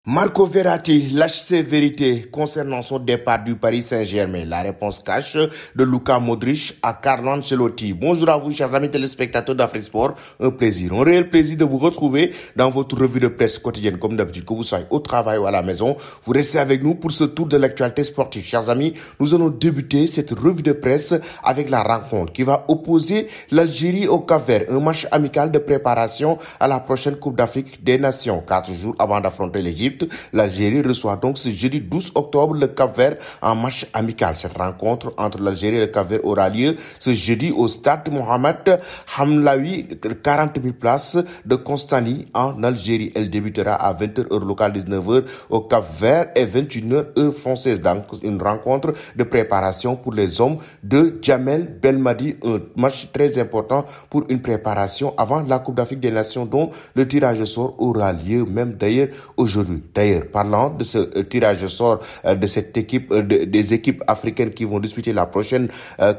Marco Verratti lâche ses vérités concernant son départ du Paris Saint-Germain. La réponse cash de Luka Modric à Carlo Ancelotti. Bonjour à vous, chers amis téléspectateurs d'Afrique Sport. Un plaisir, un réel plaisir de vous retrouver dans votre revue de presse quotidienne. Comme d'habitude, que vous soyez au travail ou à la maison, vous restez avec nous pour ce tour de l'actualité sportive. Chers amis, nous allons débuter cette revue de presse avec la rencontre qui va opposer l'Algérie au Cap-Vert. Un match amical de préparation à la prochaine Coupe d'Afrique des Nations. 4 jours avant d'affronter l'Égypte, l'Algérie reçoit donc ce jeudi 12 octobre le Cap-Vert en match amical. Cette rencontre entre l'Algérie et le Cap-Vert aura lieu ce jeudi au stade Mohamed Hamlaoui, 40 000 places de Constantine en Algérie. Elle débutera à 20h heure locale, 19h au Cap-Vert et 21h heure française. Donc une rencontre de préparation pour les hommes de Djamel Belmadi, un match très important pour une préparation avant la Coupe d'Afrique des Nations dont le tirage au sort aura lieu même d'ailleurs aujourd'hui. D'ailleurs, parlant de ce tirage au sort de cette équipe, des équipes africaines qui vont disputer la prochaine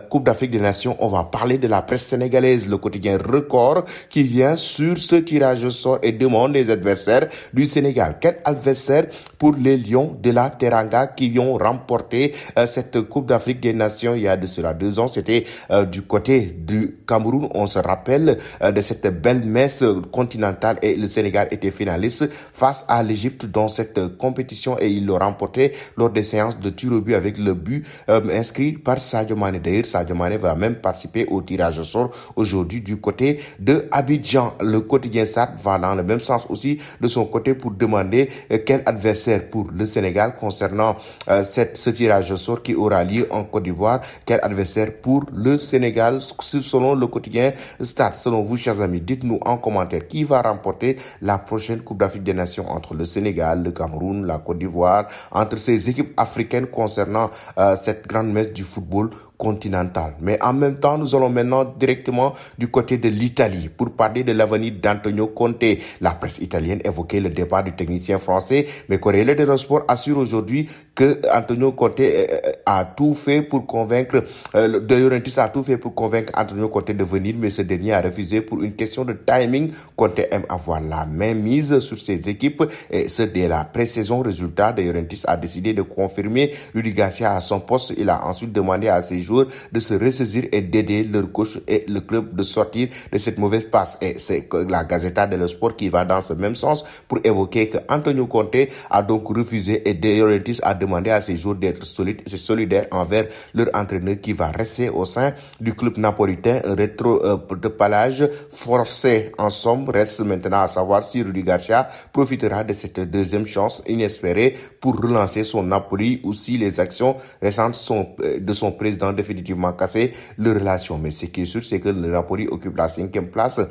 Coupe d'Afrique des Nations, on va parler de la presse sénégalaise, le quotidien Record, qui vient sur ce tirage au sort et demande les adversaires du Sénégal. Quel adversaire pour les Lions de la Teranga qui ont remporté cette Coupe d'Afrique des Nations il y a de cela 2 ans? C'était du côté du Cameroun. On se rappelle de cette belle messe continentale et le Sénégal était finaliste face à l'Égypte dans cette compétition et il l'a remporté lors des séances de tir au but avec le but inscrit par Sadio Mané. D'ailleurs, Sadio Mané va même participer au tirage au sort aujourd'hui du côté de Abidjan. Le quotidien SAT va dans le même sens aussi de son côté pour demander quel adversaire pour le Sénégal concernant ce tirage au sort qui aura lieu en Côte d'Ivoire. Quel adversaire pour le Sénégal selon le quotidien STAT. Selon vous, chers amis, dites-nous en commentaire qui va remporter la prochaine Coupe d'Afrique des Nations entre le Sénégal, le Cameroun, la Côte d'Ivoire, entre ces équipes africaines concernant cette grande messe du football continental. Mais en même temps, nous allons maintenant directement du côté de l'Italie pour parler de l'avenir d'Antonio Conte. La presse italienne évoquait le départ du technicien français, mais Corriere dello Sport assure aujourd'hui que Antonio Conte a tout fait pour convaincre, De Laurentiis a tout fait pour convaincre Antonio Conte de venir, mais ce dernier a refusé pour une question de timing. Conte aime avoir la main mise sur ses équipes et ce dès la pré-saison. Résultat, De Laurentiis a décidé de confirmer Rudi Garcia à son poste. Il a ensuite demandé à ses joueurs de se ressaisir et d'aider leur coach et le club de sortir de cette mauvaise passe. Et c'est la Gazzetta dello Sport qui va dans ce même sens pour évoquer que Antonio Conte a donc refusé et De Laurentiis a demandé à ses joueurs d'être solidaires envers leur entraîneur qui va rester au sein du club napolitain. Un rétropalage forcé en somme. Reste maintenant à savoir si Rudi Garcia profitera de cette deuxième chance inespérée pour relancer son Napoli ou si les actions récentes de son président définitivement cassé leur relation. Mais ce qui est sûr, c'est que le Napoli occupe la 5e place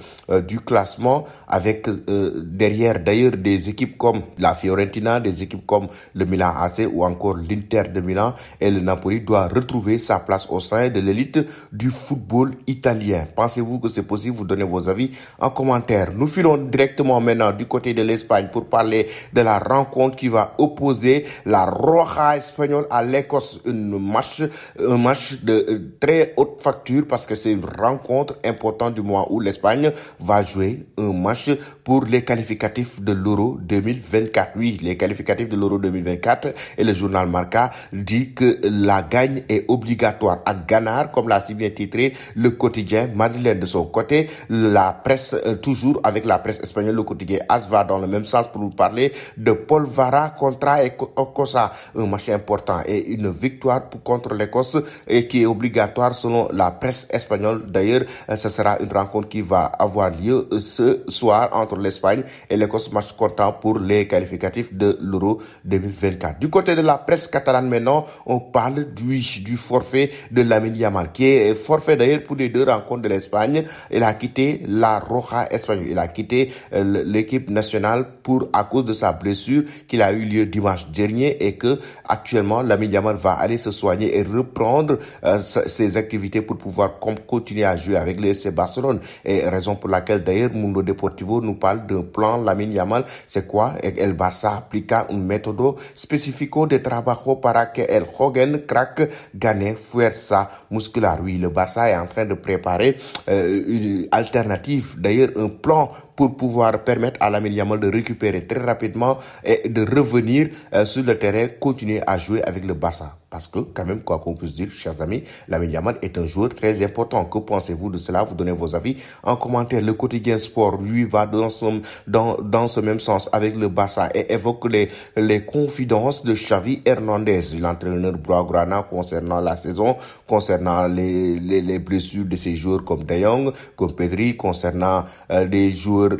du classement avec derrière d'ailleurs des équipes comme la Fiorentina, des équipes comme le Milan AC ou encore l'Inter de Milan, et le Napoli doit retrouver sa place au sein de l'élite du football italien. Pensez-vous que c'est possible? Vous donnez vos avis en commentaire. Nous filons directement maintenant du côté de l'Espagne pour parler de la rencontre qui va opposer la Roja espagnole à l'Écosse. Un match de très haute facture parce que c'est une rencontre importante du mois où l'Espagne va jouer un match pour les qualificatifs de l'Euro 2024. Oui, les qualificatifs de l'Euro 2024 et le journal Marca dit que la gagne est obligatoire à ganar, comme l'a si bien titré le quotidien madrilène. De son côté, la presse, toujours avec la presse espagnole, le quotidien AS va dans le même sens pour nous parler de Paul Vara contre Okosa. Un match important et une victoire contre l'Écosse et qui est obligatoire selon la presse espagnole. D'ailleurs, ce sera une rencontre qui va avoir lieu ce soir entre l'Espagne et l'Écosse, match comptant pour les qualificatifs de l'Euro 2024. Du côté de la presse catalane maintenant, on parle du forfait de Lamine Yamal, qui est forfait d'ailleurs pour les 2 rencontres de l'Espagne. Il a quitté la Roja espagnole, il a quitté l'équipe nationale à cause de sa blessure qu'il a eu lieu dimanche dernier et que actuellement Lamine Yamal va aller se soigner et reprendre ses activités pour pouvoir continuer à jouer avec le FC Barcelone. Et raison pour laquelle d'ailleurs Mundo Deportivo nous parle d'un plan Lamine Yamal. C'est quoi? El Barça aplica un método específico de trabajo para que el joven crack gane fuerza muscular. Oui, le Barça est en train de préparer une alternative, d'ailleurs un plan pour pouvoir permettre à Lamine Yamal de récupérer très rapidement actuellement est de revenir sur le terrain, continuer à jouer avec le Barça. Parce que, quand même, quoi qu'on puisse dire, chers amis, Lamine Yamal est un joueur très important. Que pensez-vous de cela? Vous donnez vos avis en commentaire. Le quotidien sport, lui, va dans ce même sens avec le Barça et évoque les confidences de Xavi Hernandez, l'entraîneur blaugrana, concernant la saison, concernant les blessures de ses joueurs comme De Jong, comme Pedri, concernant des joueurs,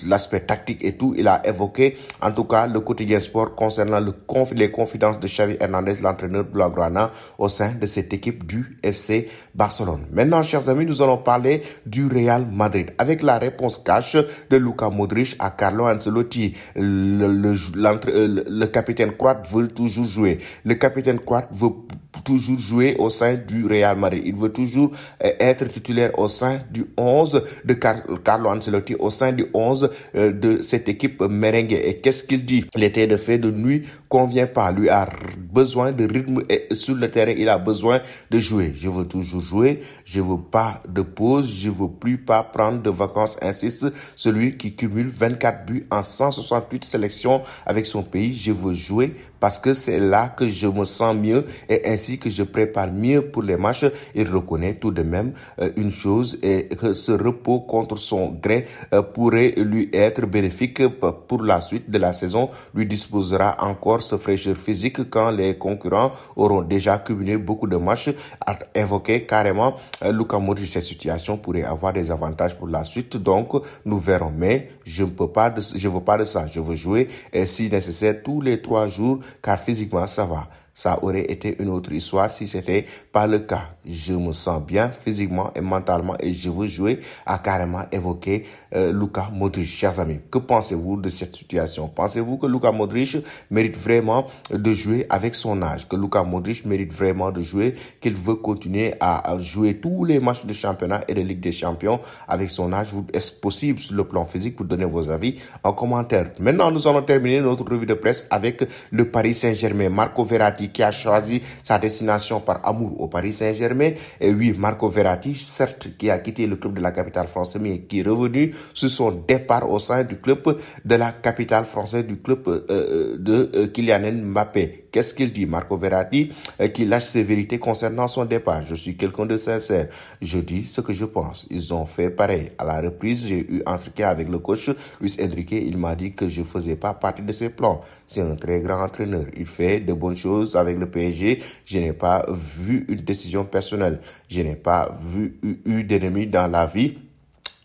l'aspect tactique et tout. Il a évoqué, en tout cas, le quotidien sport concernant les confidences de Xavi Hernandez, l'entraîneur blaugrana au sein de cette équipe du FC Barcelone. Maintenant, chers amis, nous allons parler du Real Madrid avec la réponse cash de Luka Modric à Carlo Ancelotti. Le capitaine croate veut toujours jouer. Le capitaine croate veut toujours jouer au sein du Real Madrid. Il veut toujours être titulaire au sein du 11 de Carlo Ancelotti, au sein du 11 de cette équipe merengue. Et qu'est-ce qu'il dit? L'été de fait de nuit convient pas. Lui a besoin de rythme et sur le terrain, il a besoin de jouer. Je veux toujours jouer. Je veux pas de pause. Je veux plus pas prendre de vacances, insiste celui qui cumule 24 buts en 168 sélections avec son pays. Je veux jouer parce que c'est là que je me sens mieux et ainsi que je prépare mieux pour les matchs. Il reconnaît tout de même une chose, et que ce repos contre son gré pourrait lui être bénéfique pour la suite de la saison. Lui disposera encore ce fraîcheur physique quand les concurrents auront déjà cumulé beaucoup de matchs. A évoqué carrément Luka Modric. Cette situation pourrait avoir des avantages pour la suite, donc nous verrons. Mais je veux pas de ça. Je veux jouer et si nécessaire tous les 3 jours, car physiquement ça va. Ça aurait été une autre histoire si c'était pas le cas. Je me sens bien physiquement et mentalement et je veux jouer, a carrément évoqué Luka Modric. Chers amis, que pensez-vous de cette situation? Pensez-vous que Luka Modric mérite vraiment de jouer avec son âge? Que Luka Modric mérite vraiment de jouer? Qu'il veut continuer à jouer tous les matchs de championnat et de Ligue des Champions avec son âge? Est-ce possible sur le plan physique? Vous donnez vos avis en commentaire. Maintenant, nous allons terminer notre revue de presse avec le Paris Saint-Germain. Marco Verratti qui a choisi sa destination par amour au Paris Saint-Germain. Et oui, Marco Verratti, certes, qui a quitté le club de la capitale française, mais qui est revenu sur son départ au sein du club de la capitale française, du club de Kylian Mbappé. Qu'est-ce qu'il dit, Marco Verratti, qui lâche ses vérités concernant son départ? Je suis quelqu'un de sincère. Je dis ce que je pense. Ils ont fait pareil. À la reprise, j'ai eu un entretien avec le coach Luis Enrique. Il m'a dit que je ne faisais pas partie de ses plans. C'est un très grand entraîneur. Il fait de bonnes choses avec le PSG. Je n'ai pas vu une décision personnelle. Je n'ai pas eu d'ennemis dans la vie.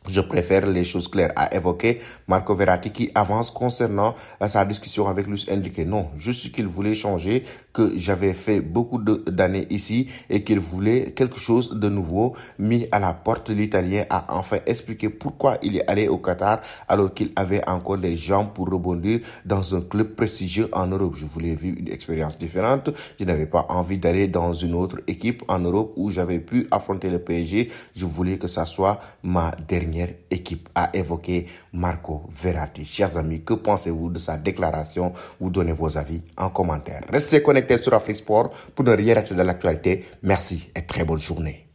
Je préfère les choses claires, a évoqué Marco Verratti, qui avance concernant sa discussion avec Luis Enrique. Non, juste qu'il voulait changer, que j'avais fait beaucoup d'années ici et qu'il voulait quelque chose de nouveau mis à la porte. L'Italien a enfin expliqué pourquoi il est allé au Qatar alors qu'il avait encore les jambes pour rebondir dans un club prestigieux en Europe. Je voulais vivre une expérience différente. Je n'avais pas envie d'aller dans une autre équipe en Europe où j'avais pu affronter le PSG. Je voulais que ça soit ma dernière équipe, a évoqué Marco Verratti. Chers amis, que pensez-vous de sa déclaration? Vous donnez vos avis en commentaire. Restez connectés sur Afrique Sport pour ne rien rater de l'actualité. Merci et très bonne journée.